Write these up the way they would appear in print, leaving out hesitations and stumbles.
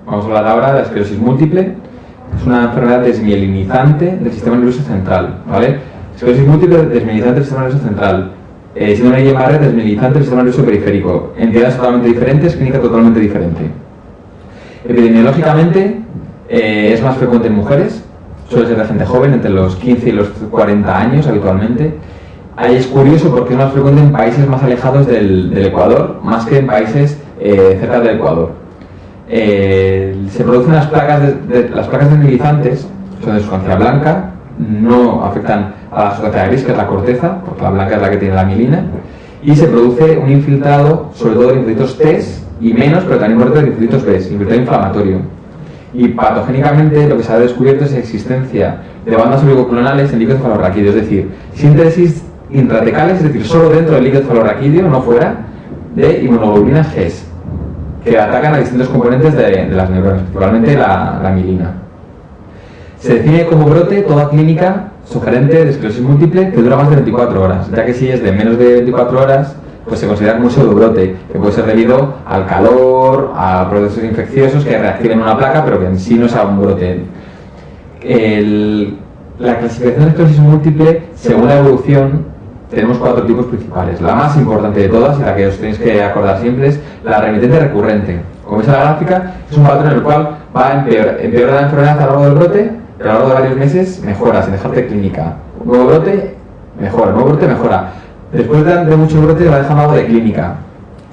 Vamos a hablar ahora de la esclerosis múltiple. Es una enfermedad desmielinizante del sistema nervioso central, ¿vale? Esclerosis múltiple desmielinizante del sistema nervioso central. Síndrome de Guillain-Barré desmielinizante del sistema nervioso periférico. Entidades totalmente diferentes, clínica totalmente diferente. Epidemiológicamente es más frecuente en mujeres, suele ser de gente joven, entre los 15 y los 40 años habitualmente. Ahí es curioso porque es más frecuente en países más alejados del Ecuador, más que en países cerca del Ecuador. Se producen las placas desmielinizantes, son de sustancia blanca, no afectan a la sustancia gris, que es la corteza, porque la blanca es la que tiene la mielina, y se produce un infiltrado, sobre todo de linfocitos T y menos, pero también de linfocitos B, infiltrado inflamatorio. Y patogénicamente lo que se ha descubierto es la existencia de bandas oligoclonales en líquido cefalorraquídeo, es decir, síntesis intratecales, es decir, solo dentro del líquido cefalorraquídeo, no fuera, de inmunoglobulinas G, que atacan a distintos componentes de las neuronas, principalmente la mielina. Se define como brote toda clínica sugerente de esclerosis múltiple que dura más de 24 horas, ya que si es de menos de 24 horas, pues se considera como un pseudobrote, que puede ser debido al calor, a procesos infecciosos que reactiven una placa, pero que en sí no sea un brote. La clasificación de esclerosis múltiple, según la evolución, tenemos 4 tipos principales. La más importante de todas, y la que os tenéis que acordar siempre, es la remitente recurrente. Como veis en la gráfica, es un patrón en el cual va empeora la enfermedad a lo largo del brote, pero a lo largo de varios meses mejora, sin dejarte clínica. Un nuevo brote, mejora, nuevo brote, mejora. Después de muchos brotes va dejando algo de clínica.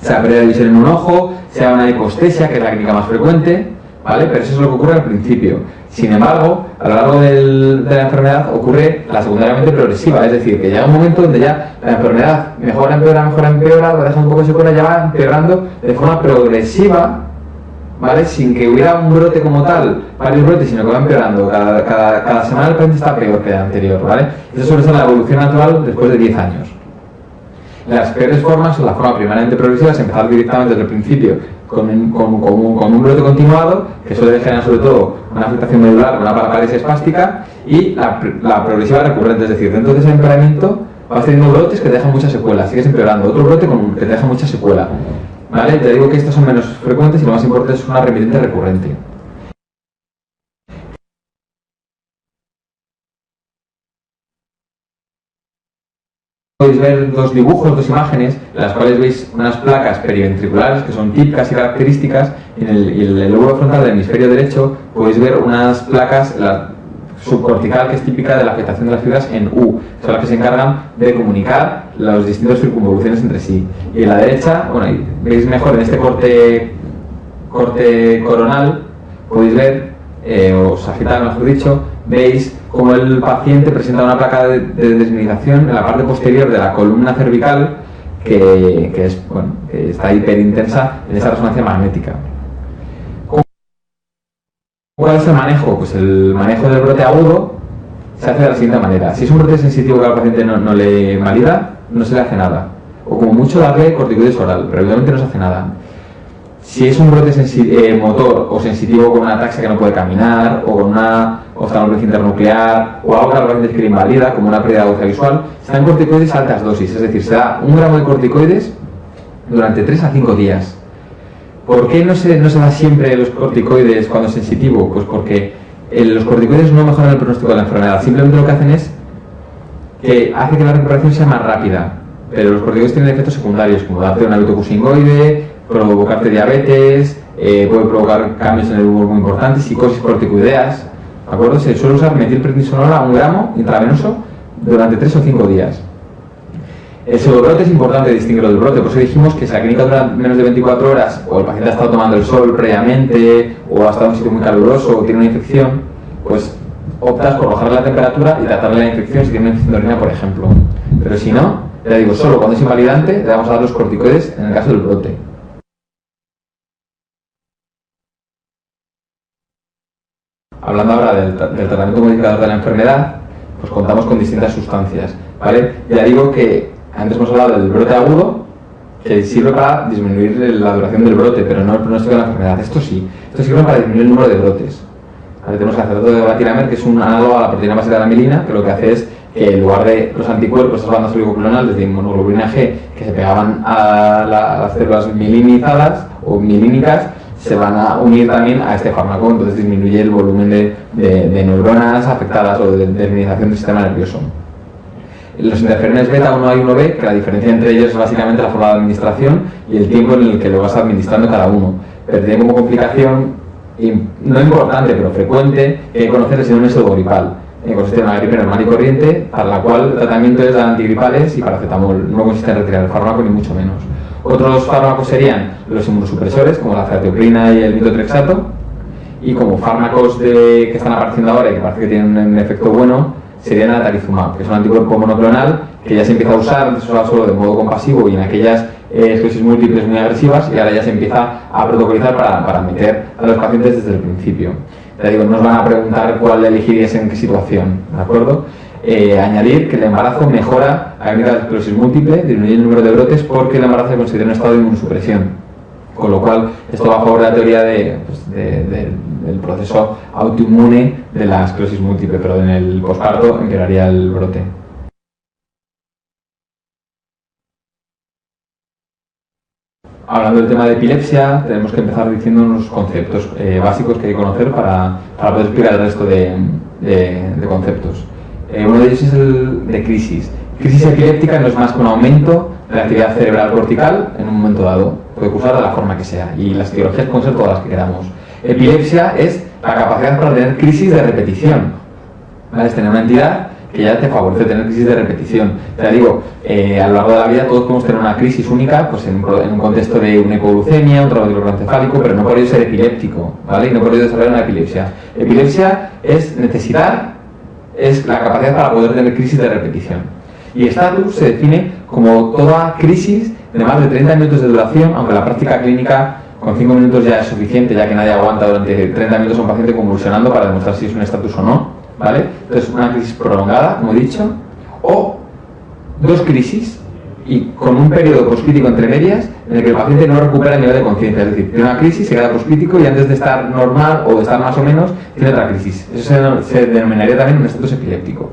Sea pérdida de visión en un ojo, sea una hipostesia, que es la clínica más frecuente, ¿vale? Pero eso es lo que ocurre al principio. Sin embargo, a lo largo de la enfermedad ocurre la secundariamente progresiva, es decir, que llega un momento donde ya la enfermedad mejora, empeora, va dejando un poco de secuela, ya va empeorando de forma progresiva, ¿vale? Sin que hubiera un brote como tal, varios brotes, sino que va empeorando. Cada semana el paciente está peor que el anterior, ¿vale? Eso suele ser la evolución natural después de 10 años. Las peores formas son la forma primeramente progresiva, es empezar directamente desde el principio con un brote continuado, que suele generar sobre todo una afectación medular, una parálisis espástica, y la progresiva recurrente, es decir, dentro de ese empeoramiento vas teniendo brotes que te dejan muchas secuelas, sigues empeorando, otro brote que te deja mucha secuela, ¿vale? Te digo que estos son menos frecuentes y lo más importante es una remitente recurrente. Podéis ver dos dibujos, dos imágenes, en las cuales veis unas placas periventriculares que son típicas y características, y en el lóbulo frontal del hemisferio derecho podéis ver unas placas, la subcortical, que es típica de la afectación de las fibras en U, son las que se encargan de comunicar las distintas circunvoluciones entre sí. Y en la derecha, bueno, veis mejor en este corte coronal, podéis ver, o sagital mejor dicho, veis como el paciente presenta una placa de desmielinización en la parte posterior de la columna cervical que está hiperintensa en esa resonancia magnética. ¿Cuál es el manejo? Pues el manejo del brote agudo se hace de la siguiente manera. Si es un brote sensitivo que al paciente no le valida, no se le hace nada. O como mucho darle corticoides oral, pero obviamente no se hace nada. Si es un brote motor o sensitivo con una ataxia que no puede caminar, o con una oftalmología internuclear, o algo que al paciente que le invalida, como una pérdida de aguja visual, se dan corticoides a altas dosis, es decir, se da 1 gramo de corticoides durante 3 a 5 días. ¿Por qué no se da siempre los corticoides cuando es sensitivo? Pues porque los corticoides no mejoran el pronóstico de la enfermedad, simplemente lo que hacen es que hace que la recuperación sea más rápida, pero los corticoides tienen efectos secundarios, como darte un hábito cusingoide, provocarte diabetes, puede provocar cambios en el humor muy importantes, psicosis corticoideas, ¿de acuerdo? Se suele usar metilprednisolona 1 gramo intravenoso durante 3 o 5 días. El pseudobrote es importante distinguirlo del brote, por eso dijimos que si la clínica dura menos de 24 horas, o el paciente ha estado tomando el sol previamente, o ha estado en un sitio muy caluroso, o tiene una infección, pues optas por bajar la temperatura y tratarle la infección si tiene una infección de orina, por ejemplo. Pero si no, ya digo, solo cuando es invalidante le vamos a dar los corticoides en el caso del brote. Hablando ahora del tratamiento modificador de la enfermedad, pues contamos con distintas sustancias, ¿vale? Ya digo que antes hemos hablado del brote agudo, que sirve para disminuir la duración del brote, pero no el pronóstico de la enfermedad. Esto sí, esto sirve para disminuir el número de brotes. ¿Vale? Tenemos el acetato de batiramer, que es un análogo a la proteína básica de la mielina, que lo que hace es que en lugar de los anticuerpos, esas bandas oligoclonales de inmunoglobulina G, que se pegaban a las células mielinizadas o mielínicas, se van a unir también a este fármaco, entonces disminuye el volumen de neuronas afectadas o de minimización del sistema nervioso. Los interferones beta 1A y 1B, que la diferencia entre ellos es básicamente la forma de administración y el tiempo en el que lo vas administrando cada uno, pero tiene como complicación, no importante pero frecuente, que hay que conocer el síndrome pseudogripal. Consiste en una gripe normal y corriente, para la cual el tratamiento es de antigripales y paracetamol, no consiste en retirar el fármaco ni mucho menos. Otros fármacos serían los inmunosupresores, como la ceftriaxona y el metotrexato, y como fármacos que están apareciendo ahora y que parece que tienen un efecto bueno, serían el atalizumab, que es un anticuerpo monoclonal que ya se empieza a usar, antes se usaba solo de modo compasivo y en aquellas esclerosis múltiples muy agresivas, y ahora ya se empieza a protocolizar para meter a los pacientes desde el principio. Ya digo, no nos van a preguntar cuál elegirías en qué situación, ¿de acuerdo? Añadir que el embarazo mejora la clínica de esclerosis múltiple, disminuye el número de brotes porque el embarazo se considera un estado de inmunosupresión, con lo cual esto va a favor de la teoría del proceso autoinmune de la esclerosis múltiple, pero en el posparto empeoraría el brote. Hablando del tema de epilepsia, tenemos que empezar diciendo unos conceptos básicos que hay que conocer para poder explicar el resto de conceptos. Uno de ellos es el de crisis. Crisis epiléptica no es más que un aumento de la actividad cerebral cortical en un momento dado. Puede cursar de la forma que sea, y las etiologías pueden ser todas las que queramos. Epilepsia es la capacidad para tener crisis de repetición. ¿Vale? Es tener una entidad que ya te favorece tener crisis de repetición. Te digo, a lo largo de la vida todos podemos tener una crisis única, pues en un contexto de una hipoglucemia, un traumatismo encefálico, pero no por ello ser epiléptico, ¿vale? Y no por ello desarrollar una epilepsia. Epilepsia es necesitar, es la capacidad para poder tener crisis de repetición. Y estatus se define como toda crisis de más de 30 minutos de duración, aunque la práctica clínica con 5 minutos ya es suficiente, ya que nadie aguanta durante 30 minutos a un paciente convulsionando para demostrar si es un estatus o no, ¿vale? Entonces, una crisis prolongada, como he dicho, o dos crisis y con un periodo poscrítico entre medias en el que el paciente no recupera el nivel de conciencia, es decir, tiene una crisis, se queda poscrítico y antes de estar normal o de estar más o menos, tiene otra crisis. Eso se denominaría también un estatus epiléptico.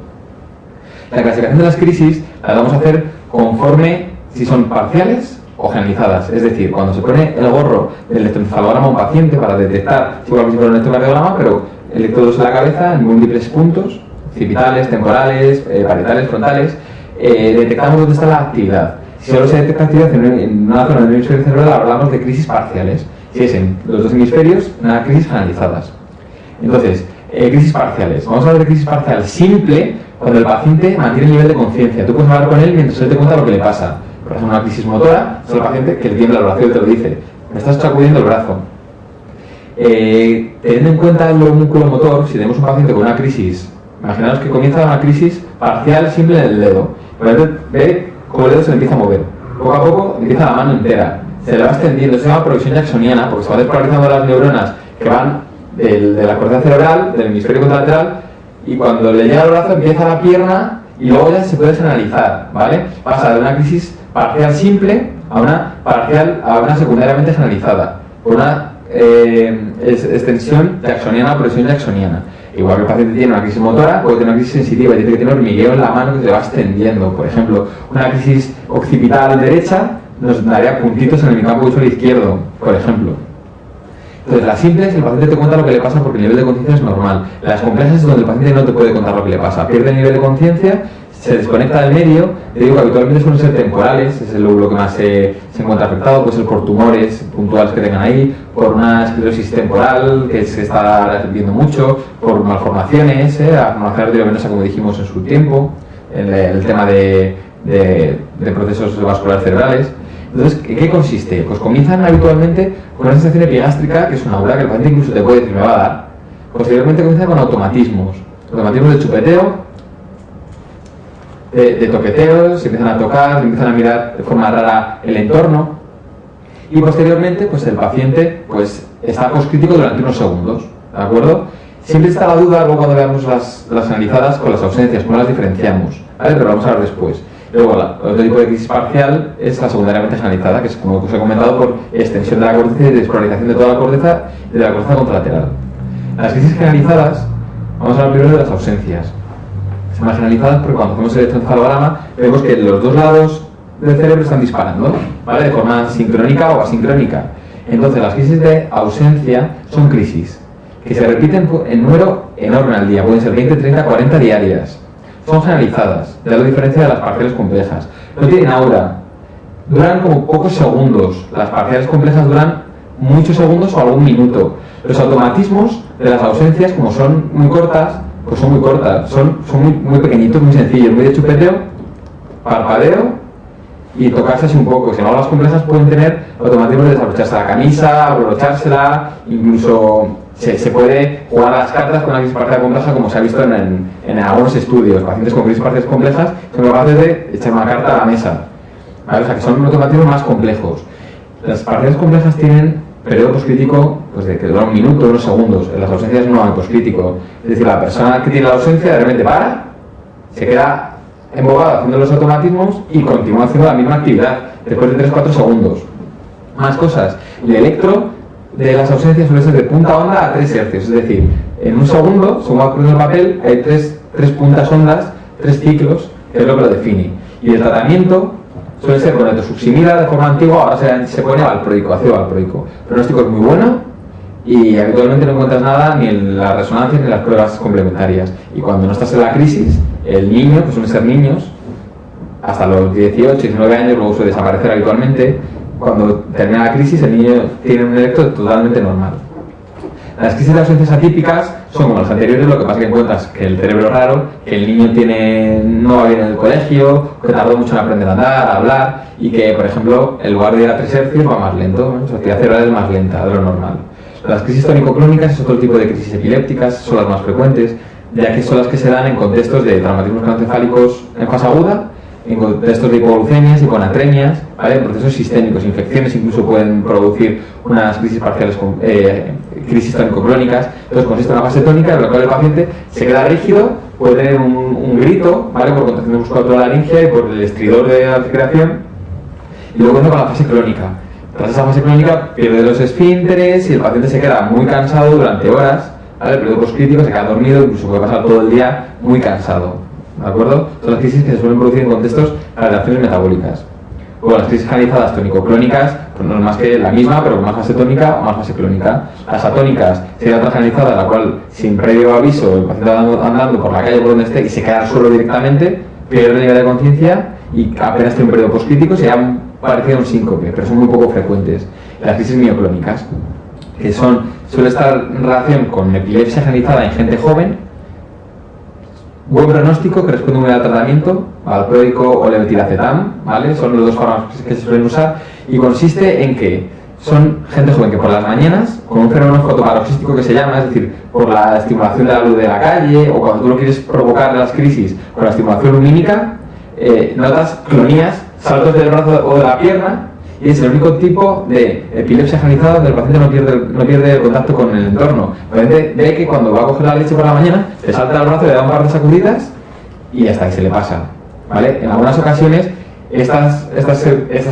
La clasificación de las crisis la vamos a hacer conforme si son parciales o generalizadas, es decir, cuando se pone el gorro del electroencefalograma a un paciente para detectar, igual que si fuera un electrocardiograma, pero electrodos en la cabeza en múltiples puntos, occipitales, temporales, parietales, frontales, detectamos dónde está la actividad. Si solo se detecta actividad en una zona del hemisferio cerebral, hablamos de crisis parciales. Si es en los dos hemisferios, una crisis generalizadas. Entonces, crisis parciales. Vamos a hablar de crisis parcial simple cuando el paciente mantiene el nivel de conciencia. Tú puedes hablar con él mientras él te cuenta lo que le pasa. Por ejemplo, una crisis motora es el paciente que le tiembla el brazo y te lo dice. Me estás sacudiendo el brazo. Teniendo en cuenta el músculo motor, si tenemos un paciente con una crisis, imaginaos que comienza una crisis parcial simple en el dedo. Ve cómo el dedo se le empieza a mover. Poco a poco empieza la mano entera. Se le va extendiendo, se llama progresión jacksoniana, porque se van despolarizando las neuronas que van de la corteza cerebral, del hemisferio contralateral, y cuando le llega al brazo empieza la pierna y luego ya se puede generalizar, ¿vale? Pasa de una crisis parcial simple a una secundariamente generalizada, por una extensión jacksoniana o progresión jacksoniana. Igual que el paciente tiene una crisis motora, puede tener una crisis sensitiva y dice que tiene hormigueo en la mano que se va extendiendo. Por ejemplo, una crisis occipital derecha nos daría puntitos en el hemicampo visual izquierdo, por ejemplo. Entonces, las simples, el paciente te cuenta lo que le pasa porque el nivel de conciencia es normal. Las complejas es donde el paciente no te puede contar lo que le pasa. Pierde el nivel de conciencia, se desconecta del medio. Te digo que habitualmente suelen ser temporales, es el lóbulo que más se encuentra afectado, puede ser por tumores puntuales que tengan ahí, por una esclerosis temporal que se está viendo mucho, por malformaciones, la malformación arteriovenosa como dijimos en su tiempo, el tema de procesos vasculares cerebrales. Entonces, ¿en qué consiste? Pues comienzan habitualmente con una sensación epigástrica, que es una aura que el paciente incluso te puede decir, me va a dar. Posteriormente comienza con automatismos de chupeteo, de toqueteos, se empiezan a tocar, empiezan a mirar de forma rara el entorno, y posteriormente pues el paciente pues está poscrítico durante unos segundos, ¿de acuerdo? Siempre está la duda, luego cuando veamos las analizadas con las ausencias, cómo las diferenciamos, ¿vale? Pero vamos a ver después. Luego, otro tipo de crisis parcial es la secundariamente generalizada, que es, como os he comentado, por extensión de la corteza y despolarización de toda la corteza y de la corteza contralateral. Las crisis generalizadas, vamos a hablar primero de las ausencias. Son más generalizadas porque cuando hacemos el electroencefalograma vemos que los dos lados del cerebro están disparando, ¿vale? De forma sincrónica o asincrónica. Entonces, las crisis de ausencia son crisis que se repiten en número enorme al día, pueden ser 20, 30, 40 diarias. Son generalizadas, ya lo diferencia de las parciales complejas. No tienen aura, duran como pocos segundos. Las parciales complejas duran muchos segundos o algún minuto. Los automatismos de las ausencias, como son muy cortas, pues son muy cortas, son muy pequeñitos, muy sencillos, muy de chupeteo, parpadeo y tocarse así un poco. Sin embargo, las complejas pueden tener automatismos de desabrocharse la camisa, abrochársela, incluso se puede jugar a las cartas con una crisis parcial compleja, como se ha visto en algunos estudios. Pacientes con crisis parciales complejas son capaces de echar una carta a la mesa, ¿vale? O sea, que son automatismos más complejos. Las parciales complejas tienen periodo poscrítico pues de que dura un minuto, unos segundos. En las ausencias no hay poscrítico. Es decir, la persona que tiene la ausencia de repente para, se queda embobada haciendo los automatismos y continúa haciendo la misma actividad después de 3-4 segundos. Más cosas. El electro de las ausencias suele ser de punta onda a 3 hercios. Es decir, en un segundo, según va ocurriendo el papel, hay 3 puntas ondas, 3 ciclos, que es lo que lo define. Y el tratamiento suele ser con etosuximida de forma antigua, ahora se pone valproico, ácido valproico. El pronóstico es muy bueno y habitualmente no encuentras nada ni en la resonancia ni en las pruebas complementarias. Y cuando no estás en la crisis, el niño, que suelen ser niños, hasta los 18, 19 años, luego suele desaparecer habitualmente, cuando termina la crisis el niño tiene un electro totalmente normal. Las crisis de ausencias atípicas son como las anteriores, lo que pasa que encuentras que el cerebro es raro, que el niño no va bien en el colegio, que tardó mucho en aprender a andar, a hablar, y que, por ejemplo, en lugar de ir a 3 hercios va más lento, ¿no? Su actividad cerebral es más lenta de lo normal. Las crisis tónico-clónicas es otro tipo de crisis epilépticas, son las más frecuentes, ya que son las que se dan en contextos de traumatismos craneoencefálicos en fase aguda, en contextos de hipoglucemias, hiponatremias, ¿vale? En procesos sistémicos, infecciones incluso pueden producir unas crisis parciales, crisis tónico-clónicas. Entonces consiste en una fase tónica en la cual el paciente se queda rígido, puede tener un grito, ¿vale? Por contracción de musculatura de la laringe y por el estridor de la respiración, y luego comienza con la fase clónica. Tras esa fase clónica pierde los esfínteres y el paciente se queda muy cansado durante horas, ¿vale? El periodo poscrítico, se queda dormido, incluso puede pasar todo el día muy cansado. ¿De acuerdo? Son las crisis que se suelen producir en contextos de reacciones metabólicas. Luego las crisis generalizadas tónico-clónicas, pues no es más que la misma, pero con más fase tónica o más fase clónica. Las atónicas sería otra generalizada, la cual, sin previo aviso, el paciente va andando por la calle por donde esté y se queda al suelo directamente, pierde el nivel de conciencia y apenas tiene un periodo poscrítico, sería parecido a un síncope, pero son muy poco frecuentes. Las crisis mioclónicas, que suele estar en relación con epilepsia generalizada en gente joven, buen pronóstico que responde muy bien al tratamiento, valproico o levetiracetam, ¿vale? Son los 2 fármacos que se suelen usar y consiste en que son gente joven que por las mañanas, con un fenómeno fotoparoxístico que se llama, es decir, por la estimulación de la luz de la calle o cuando tú no quieres provocar las crisis con la estimulación lumínica, notas clonías, saltos del brazo o de la pierna, y es el único tipo de epilepsia generalizada donde el paciente no pierde el contacto con el entorno. El paciente ve que cuando va a coger la leche por la mañana, le salta el brazo, le da un par de sacudidas y ya está, y se le pasa, ¿vale? En algunas ocasiones estas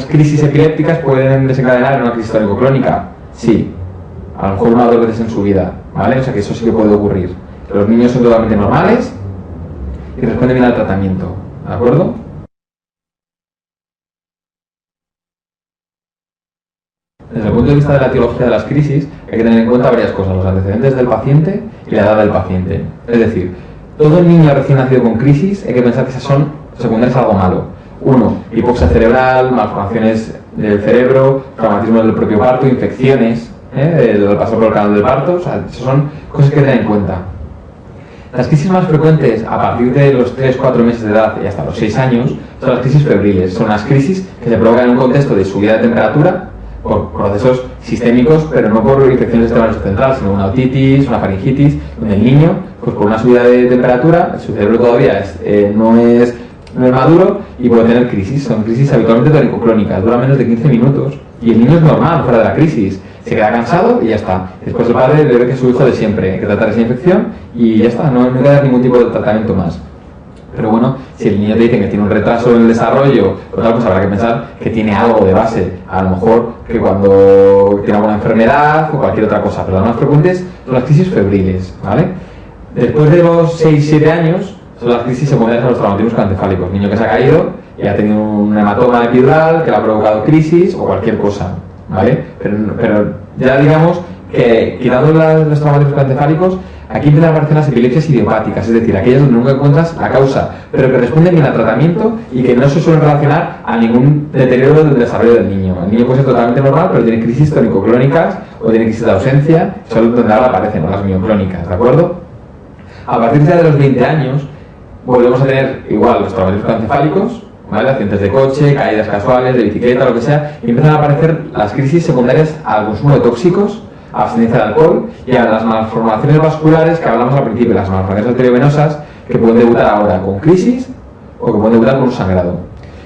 crisis epilépticas pueden desencadenar en una crisis tónico-clónica, sí, a lo mejor 1 o 2 veces en su vida, ¿vale? O sea que eso sí que puede ocurrir. Los niños son totalmente normales y responden bien al tratamiento, ¿de acuerdo? Desde el punto de vista de la etiología de las crisis, hay que tener en cuenta varias cosas: los antecedentes del paciente y la edad del paciente. Es decir, todo el niño recién nacido con crisis hay que pensar que esas son secundarias a algo malo. 1, hipoxia cerebral, malformaciones del cerebro, traumatismo del propio parto, infecciones, del paso por el canal del parto. O sea, esas son cosas que tener en cuenta. Las crisis más frecuentes a partir de los 3-4 meses de edad y hasta los 6 años son las crisis febriles. Son las crisis que se provocan en un contexto de subida de temperatura por procesos sistémicos, pero no por infecciones del sistema nervioso central, sino una otitis, una faringitis, donde el niño, pues por una subida de temperatura, su cerebro todavía no es maduro y puede tener crisis. Son crisis habitualmente tónico-clónicas, dura menos de 15 minutos y el niño es normal fuera de la crisis, se queda cansado y ya está. Después el padre le ve que es su hijo de siempre, hay que tratar esa infección y ya está, no hay que dar ningún tipo de tratamiento más. Pero bueno, si el niño te dice que tiene un retraso en el desarrollo, pues habrá que pensar que tiene algo de base. A lo mejor que cuando tiene alguna enfermedad o cualquier otra cosa. Pero las más frecuentes son las crisis febriles, ¿vale? Después de los 6-7 años son las crisis secundarias a los traumatismos craneoencefálicos. Niño que se ha caído y ha tenido un hematoma epidural que le ha provocado crisis o cualquier cosa. ¿vale? Pero ya digamos que quitando los traumatismos encefálicos, aquí empiezan a aparecer las epilepsias idiopáticas, es decir, aquellas donde nunca encuentras la causa, pero que responden bien al tratamiento y que no se suelen relacionar a ningún deterioro del desarrollo del niño. El niño puede ser totalmente normal, pero tiene crisis tónico-clónicas o tiene crisis de ausencia, solo donde ahora aparecen, ¿no? Las mioclónicas, ¿de acuerdo? A partir ya de los 20 años, volvemos a tener igual los traumatismos encefálicos, ¿vale? Accidentes de coche, caídas casuales, de bicicleta, lo que sea, y empiezan a aparecer las crisis secundarias al consumo de tóxicos, a abstinencia de alcohol y a las malformaciones vasculares que hablamos al principio, las malformaciones arteriovenosas que pueden debutar ahora con crisis o que pueden debutar con un sangrado.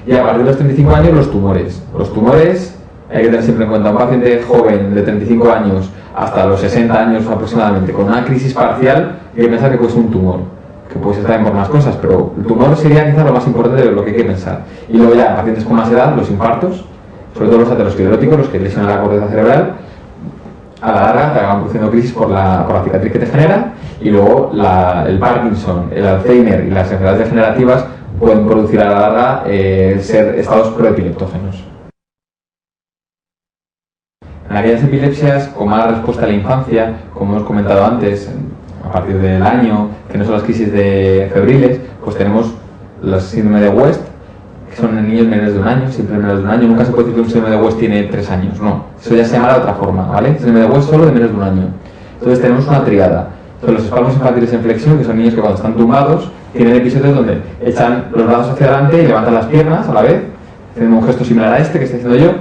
Y a partir de los 35 años, los tumores. Los tumores hay que tener siempre en cuenta un paciente joven de 35 años hasta los 60 años aproximadamente con una crisis parcial, hay que pensar que puede ser un tumor, que puede ser también por más cosas, pero el tumor sería quizás lo más importante de lo que hay que pensar. Y luego ya, pacientes con más edad, los infartos, sobre todo los ateroscleróticos, los que lesionan la corteza cerebral, a la larga te acaban produciendo crisis por la cicatriz que te genera, y luego el Parkinson, el Alzheimer y las enfermedades degenerativas pueden producir a la larga ser estados proepileptógenos. En aquellas epilepsias con mala respuesta a la infancia, como hemos comentado antes, a partir del año, que no son las crisis febriles, pues tenemos la síndrome de West, que son en niños menores de un año, siempre menores de un año. Nunca se puede decir que un síndrome de West tiene 3 años, no. Eso ya se llama de otra forma, ¿vale? Síndrome de West solo de menos de un año. Entonces tenemos una triada. Son los espasmos infantiles en flexión, que son niños que cuando están tumbados tienen episodios donde echan los brazos hacia adelante y levantan las piernas a la vez, haciendo un gesto similar a este que estoy haciendo yo.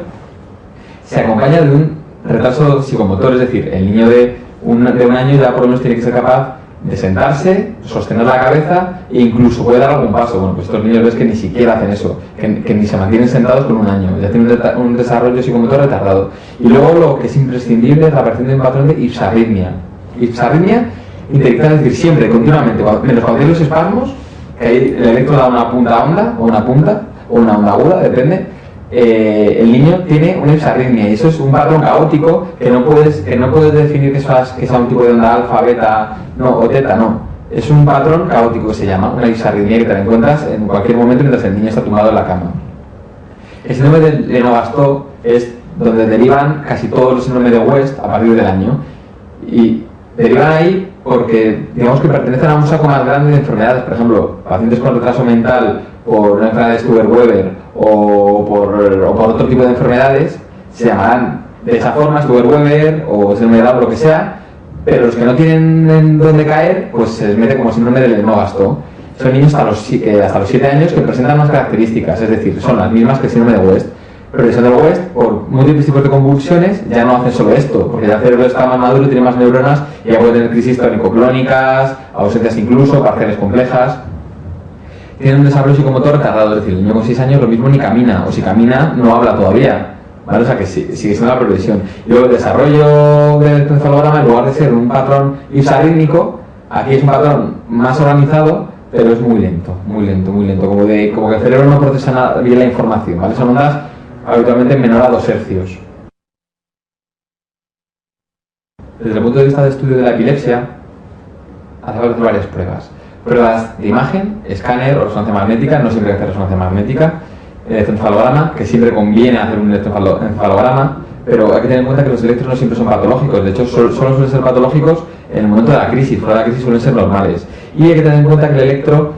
Se acompaña de un retraso psicomotor, es decir, el niño de un año ya por lo menos tiene que ser capaz de sentarse, sostener la cabeza e incluso puede dar algún paso. Bueno, pues estos niños ves que ni siquiera hacen eso, que ni se mantienen sentados con un año, ya tienen un desarrollo psicomotor retardado. Y luego lo que es imprescindible es la aparición de un patrón de ipsarritmia. Ipsarritmia interdicta, es decir, siempre, continuamente, menos cuando hay los espasmos, que ahí el electro da una punta onda, o una punta, o una onda aguda, depende. El niño tiene una ipsarritmia y eso es un patrón caótico que no puedes definir que sea un tipo de onda alfa, beta, no, o teta, no. Es un patrón caótico que se llama una ipsarritmia que te la encuentras en cualquier momento mientras el niño está tumbado en la cama. El síndrome de Lennox-Gastaut es donde derivan casi todos los síndromes de West a partir del año y derivan ahí porque digamos que pertenecen a un saco más grande de enfermedades. Por ejemplo, pacientes con retraso mental por una enfermedad de Stuber-Weber o por otro tipo de enfermedades se llamarán de esa forma, Stuber-Weber o síndrome de Down o lo que sea, pero los que no tienen en dónde caer, pues se les mete como síndrome de Lennox-Gastaut. Son niños hasta los 7 años que presentan unas características, es decir, son las mismas que el síndrome de West, pero el síndrome de West, por múltiples tipos de convulsiones, ya no hacen solo esto, porque ya el cerebro está más maduro, tiene más neuronas y ya puede tener crisis tónico-clónicas, ausencias incluso, parciales complejas. Tiene un desarrollo psicomotor retardado, es decir, el niño con 6 años lo mismo ni camina, o si camina no habla todavía, ¿vale? O sea que sigue siendo la progresión. Y luego el desarrollo del encefalograma, en lugar de ser un patrón ipsarrítmico, aquí es un patrón más organizado, pero es muy lento, como que el cerebro no procesa bien la información, ¿vale? Son ondas habitualmente menor a 2 hercios. Desde el punto de vista de estudio de la epilepsia, hacemos varias pruebas. Pruebas de imagen, escáner o resonancia magnética, no siempre hay que hacer resonancia magnética, electroencefalograma, que siempre conviene hacer un electroencefalograma, pero hay que tener en cuenta que los electros no siempre son patológicos, de hecho solo suelen ser patológicos en el momento de la crisis, fuera de la crisis suelen ser normales. Y hay que tener en cuenta que el electro,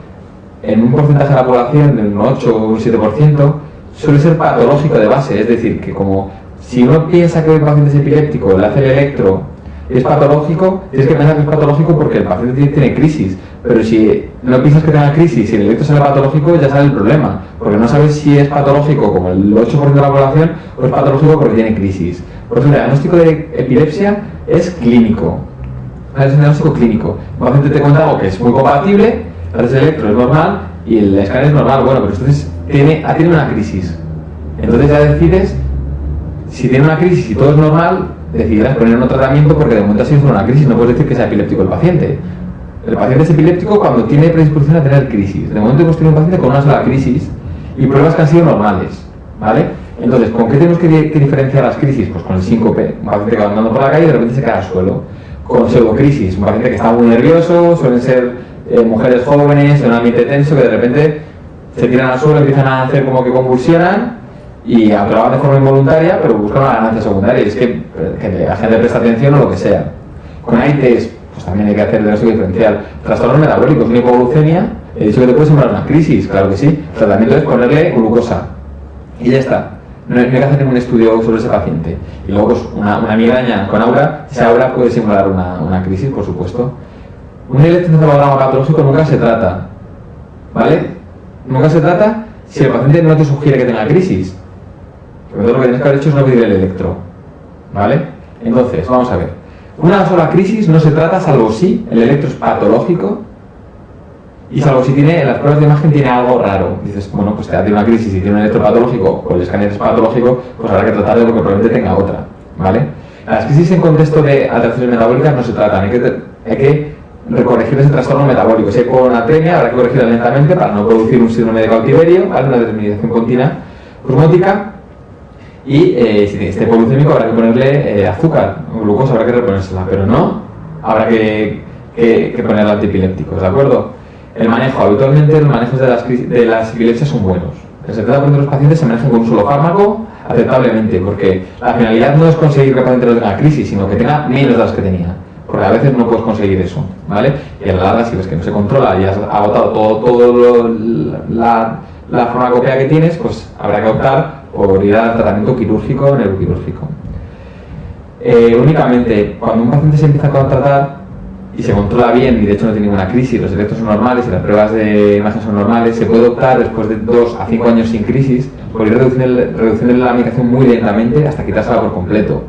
en un porcentaje de la población, de un 8 o un 7%, suele ser patológico de base, es decir, que como si uno piensa que un paciente es epiléptico, le hace el electro, es patológico, tienes que pensar que es patológico porque el paciente tiene crisis, pero si no piensas que tenga crisis y el electro sale patológico, ya sale el problema, porque no sabes si es patológico como el 8% de la población o es patológico porque tiene crisis. Por eso el diagnóstico de epilepsia es clínico, es un diagnóstico clínico. Un paciente te cuenta algo que es muy compatible, el electro es normal y el escáner es normal, bueno, pero entonces ha tenido una crisis. Entonces ya decides, si tiene una crisis y todo es normal, decidirás poner un tratamiento porque de momento ha sido una crisis, no puedes decir que sea epiléptico el paciente. El paciente es epiléptico cuando tiene predisposición a tener crisis. De momento hemos tenido un paciente con una sola crisis y pruebas que han sido normales, ¿vale? Entonces, ¿con qué tenemos que diferenciar las crisis? Pues con el síncope, un paciente que va andando por la calle y de repente se cae al suelo. Con pseudocrisis, un paciente que está muy nervioso, suelen ser mujeres jóvenes en un ambiente tenso que de repente se tiran al suelo, empiezan a hacer como que convulsionan y aunque lo hagan de forma involuntaria, pero buscan una ganancia secundaria, y es que la gente presta atención o lo que sea. Con AITs, pues también hay que hacer diagnóstico diferencial. Trastornos metabólicos, una hipoglucemia, he dicho que te puede sembrar una crisis, claro que sí. El tratamiento es ponerle glucosa y ya está. No hay que hacer ningún estudio sobre ese paciente. Y luego, pues, una migraña con aura, esa aura puede simular una crisis, por supuesto. Un electroencefalograma patológico nunca se trata, ¿vale? Nunca se trata si el paciente no te sugiere que tenga crisis. Entonces lo que tienes que haber hecho es no pedir el electro, ¿vale? Entonces, vamos a ver. Una sola crisis no se trata salvo si el electro es patológico y salvo si tiene, en las pruebas de imagen tiene algo raro. Dices, bueno, pues te da una crisis y tiene un electro patológico o el escáner es patológico, pues habrá que tratarlo porque probablemente tenga otra, ¿vale? Las crisis en contexto de alteraciones metabólicas no se tratan, hay que recorregir ese trastorno metabólico. Si hay hiponatremia, habrá que corregirla lentamente para no producir un síndrome de cautiverio, ¿vale? Una desmineralización continua osmótica. Y si está hipoglucémico habrá que ponerle azúcar o glucosa, habrá que reponérsela, pero no habrá que ponerle antiepilépticos, ¿de acuerdo? El manejo, habitualmente los manejos de las epilepsias son buenos. El 70% de los pacientes se manejan con un solo fármaco aceptablemente, porque la finalidad no es conseguir que el paciente no tenga crisis, sino que tenga menos de las que tenía, porque a veces no puedes conseguir eso, ¿vale? Y a la larga, si ves que no se controla y has agotado todo la farmacopea que tienes, pues habrá que optar por ir al tratamiento quirúrgico o neuroquirúrgico. Únicamente cuando un paciente se empieza a tratar y se controla bien y de hecho no tiene ninguna crisis, los efectos son normales y las pruebas de imagen son normales, se puede optar después de 2 a 5 años sin crisis por ir reduciendo la medicación muy lentamente hasta quitársela por completo.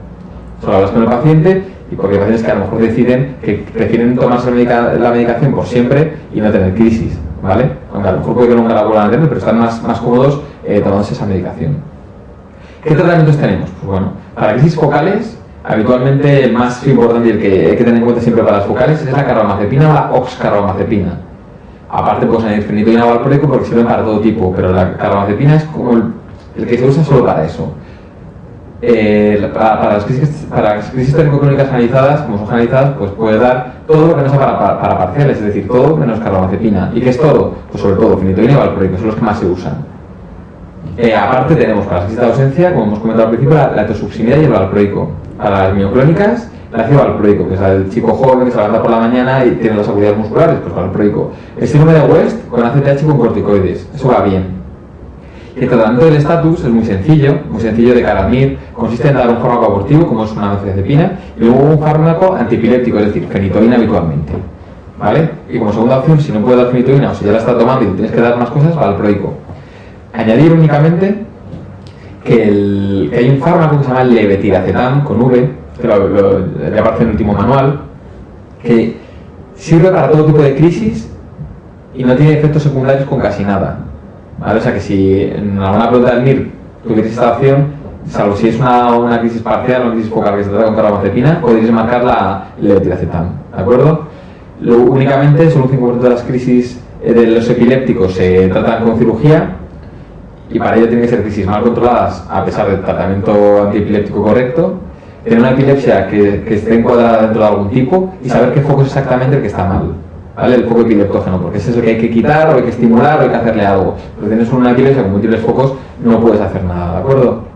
Solo hablas con el paciente y porque hay pacientes que a lo mejor deciden que prefieren tomarse la medicación por siempre y no tener crisis, ¿vale? Aunque a lo mejor puede que nunca la vuelvan a tener, pero están más cómodos tomándose esa medicación. ¿Qué tratamientos tenemos? Pues bueno, para crisis focales, habitualmente el más importante y el que hay que tener en cuenta siempre para las focales es la carbamazepina o la oxcarbamazepina. Aparte puedes añadir fenitoína o valproico porque sirven para todo tipo, pero la carbamazepina es como el que se usa solo para eso. Para las crisis técnico-crónicas analizadas, como son analizadas, pues puede dar todo lo que no sea para parciales, es decir, todo menos carbamazepina. ¿Y qué es todo? Pues sobre todo fenitoína y valproico, son los que más se usan. Aparte tenemos para la crisis de ausencia, como hemos comentado al principio, la etosuximida y el valproico. Para las mioclónicas, el ácido valproico, que es el chico joven que se levanta por la mañana y tiene las agudas musculares, pues valproico. El síndrome de West con ACTH y con corticoides, eso va bien. Y el tratamiento del estatus es muy sencillo de Caramir, consiste en dar un fármaco abortivo, como es una benzodiazepina, y luego un fármaco antiepiléptico, es decir, fenitoína habitualmente, ¿vale? Y como segunda opción, si no puedes dar fenitoína o si ya la estás tomando y tienes que dar más cosas, valproico. Añadir únicamente que hay un fármaco que se llama levetiracetam con V, que ya aparece en el último manual, que sirve para todo tipo de crisis y no tiene efectos secundarios con casi nada, ¿vale? O sea que si en alguna pregunta del MIR tuvierais esta opción, salvo si es una crisis parcial o una crisis focal que se trata con carbamazepina, podréis marcar la levetiracetam, ¿de acuerdo? Únicamente solo un 5% de las crisis de los epilépticos se tratan con cirugía, y para ello tienen que ser crisis mal controladas a pesar del tratamiento antiepiléptico correcto, tener una epilepsia que esté encuadrada dentro de algún tipo y saber qué foco es exactamente el que está mal, ¿vale? El foco epileptógeno, porque ese es el que hay que quitar o hay que estimular o hay que hacerle algo. Pero si tienes una epilepsia con múltiples focos no puedes hacer nada, ¿de acuerdo?